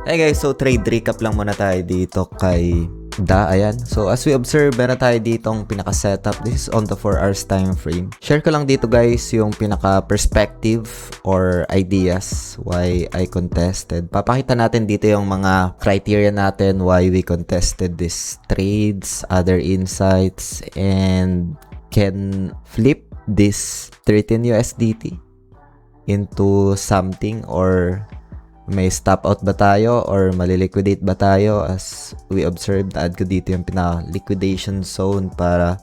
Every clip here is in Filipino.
Hey guys, so trade recap lang muna tayo dito kay Da, ayan. So as we observe, meron tayo ditong pinaka-setup. This is on the 4 hours time frame. Share ko lang dito guys yung pinaka-perspective or ideas why I contested. Papakita natin dito yung mga criteria natin why we contested these trades, other insights, and can flip this 13 USDT into something, or may stop out ba tayo or maliliquidate ba tayo. As we observed, add ko dito yung pinaka-liquidation zone para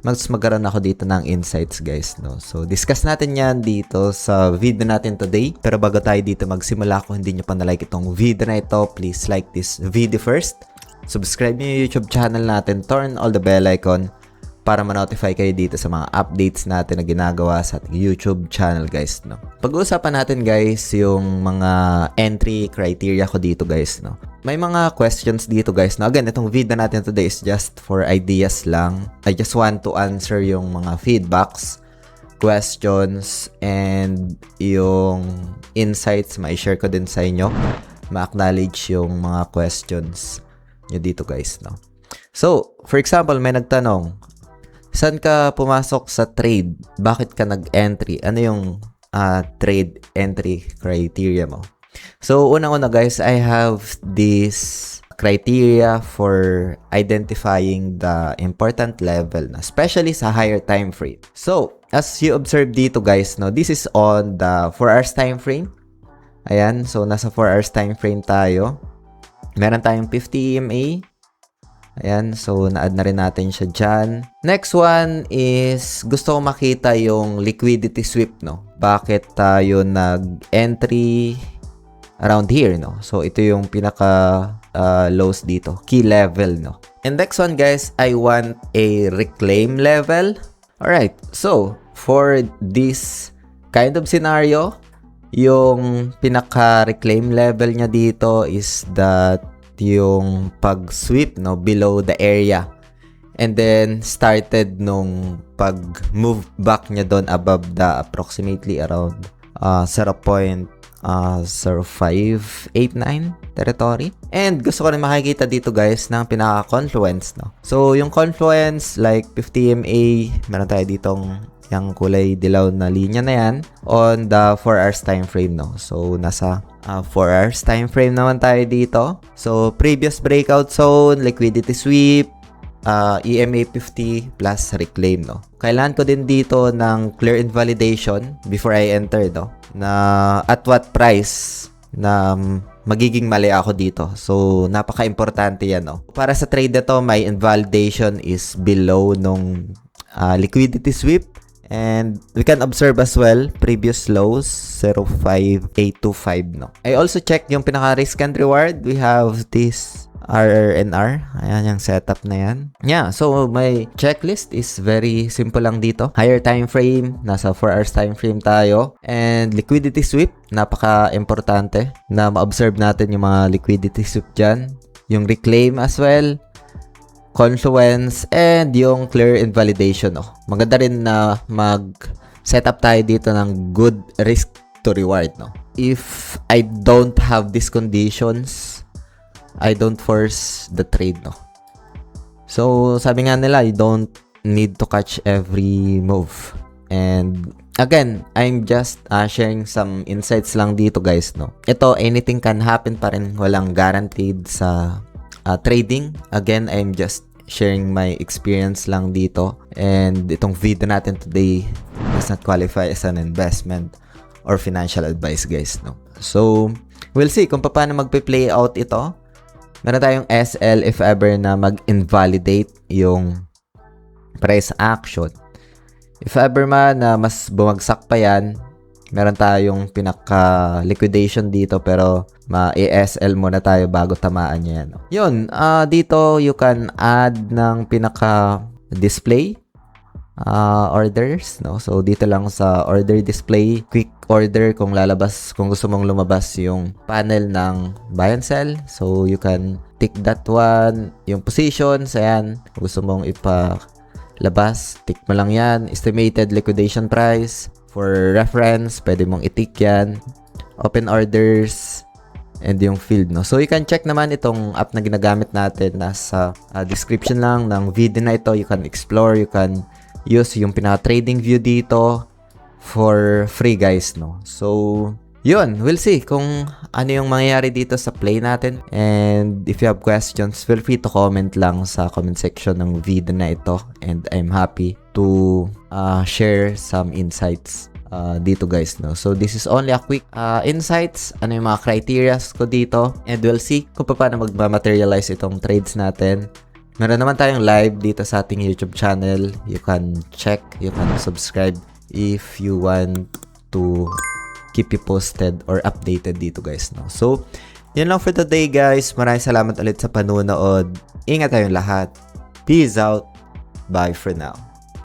magkaroon ako dito ng insights guys, no? So discuss natin yan dito sa video natin today. Pero bago tayo dito magsimula, kung hindi nyo pa na-like itong video na ito, please like this video first. Subscribe nyo yung YouTube channel natin, turn all the bell icon para ma-notify kayo dito sa mga updates natin na ginagawa sa ating YouTube channel guys, no. Pag-uusapan natin guys yung mga entry criteria ko dito guys, no. May mga questions dito guys, no. Again, itong video natin today is just for ideas lang. I just want to answer yung mga feedbacks, questions, and yung insights ma-share ko din sa inyo. Ma-acknowledge yung mga questions nyo dito guys, no. So, for example, may nagtanong, saan ka pumasok sa trade? Bakit ka nag-entry? Ano yung trade entry criteria mo? So, unang-una guys, I have this criteria for identifying the important level na, especially sa higher time frame. So, as you observe dito guys, no, this is on the 4 hours time frame. Ayan, so nasa 4 hours time frame tayo. Meron tayong 50 EMA. Ayan, so na-add na rin natin siya dyan. Next one is, gusto ko makita yung liquidity sweep, no? Bakit tayo nag-entry around here, no? So, ito yung pinaka lows dito. Key level, no? And next one, guys, I want a reclaim level. Alright, so, for this kind of scenario, yung pinaka-reclaim level niya dito is that yung pag-sweep, no, below the area, and then started nung pag-move back niya doon above the approximately around 0.0589 territory. And gusto ko rin makikita dito guys ng pinaka-confluence, no. So yung confluence like 50 MA, meron tayo ditong yung kulay dilaw na linya na yan on the 4 hours time frame, no. So nasa 4 hours time frame naman tayo dito. So previous breakout zone, liquidity sweep, EMA 50 plus reclaim, no. Kailangan ko din dito ng clear invalidation before I enter, no, na at what price na magiging mali ako dito. So napaka-importante yan, no. Para sa trade na to, my invalidation is below nung liquidity sweep. And we can observe as well previous lows 0.5825, no. I also check yung pinaka risk and reward. We have this RRNR. Ayan yung setup na yan. Yeah, so my checklist is very simple lang dito. Higher time frame, nasa 4 hours time frame tayo. And liquidity sweep, napaka-importante na ma-observe natin yung mga liquidity sweep dyan. Yung reclaim as well, confluence, and yung clear invalidation, no. Maganda rin na mag-setup tayo dito ng good risk to reward, no. If I don't have these conditions, I don't force the trade, no. So, sabi nga nila, you don't need to catch every move. And again, I'm just sharing some insights lang dito guys, no. Ito, anything can happen pa rin, walang guaranteed sa trading. Again, I'm just sharing my experience lang dito, and itong video natin today does not qualify as an investment or financial advice guys, no. So we'll see kung paano magpe-play out ito. Meron tayong SL if ever na mag-invalidate yung price action. If ever man na mas bumagsak pa yan, meron tayong pinaka-liquidation dito, pero ma-ESL muna tayo bago tamaan niya yan, no? Yun, dito you can add ng pinaka-display orders, no? So dito lang sa order display, quick order kung lalabas, kung gusto mong lumabas yung panel ng buy and sell. So you can tick that one. Yung positions, ayan, kung gusto mong ipalabas, tick mo lang yan. Estimated liquidation price, for reference, pwede mong i-tick yan. Open orders, and yung field, no? So, you can check naman itong app na ginagamit natin. Nasa description lang ng video na ito. You can explore, you can use yung pinaka-trading view dito for free, guys, no? So, yun, we'll see kung ano yung mangyayari dito sa play natin. And if you have questions, feel free to comment lang sa comment section ng video na ito. And I'm happy to share some insights dito, guys, no? So this is only a quick insights, ano yung mga criteria ko dito, and we'll see kung paano magma-materialize itong trades natin. Meron naman tayong live dito sa ating YouTube channel. You can check, you can subscribe if you want to keep you posted or updated dito, guys, no? So yun lang for today, guys. Maraming salamat ulit sa panonood. Ingat tayong lahat. Peace out. Bye for now.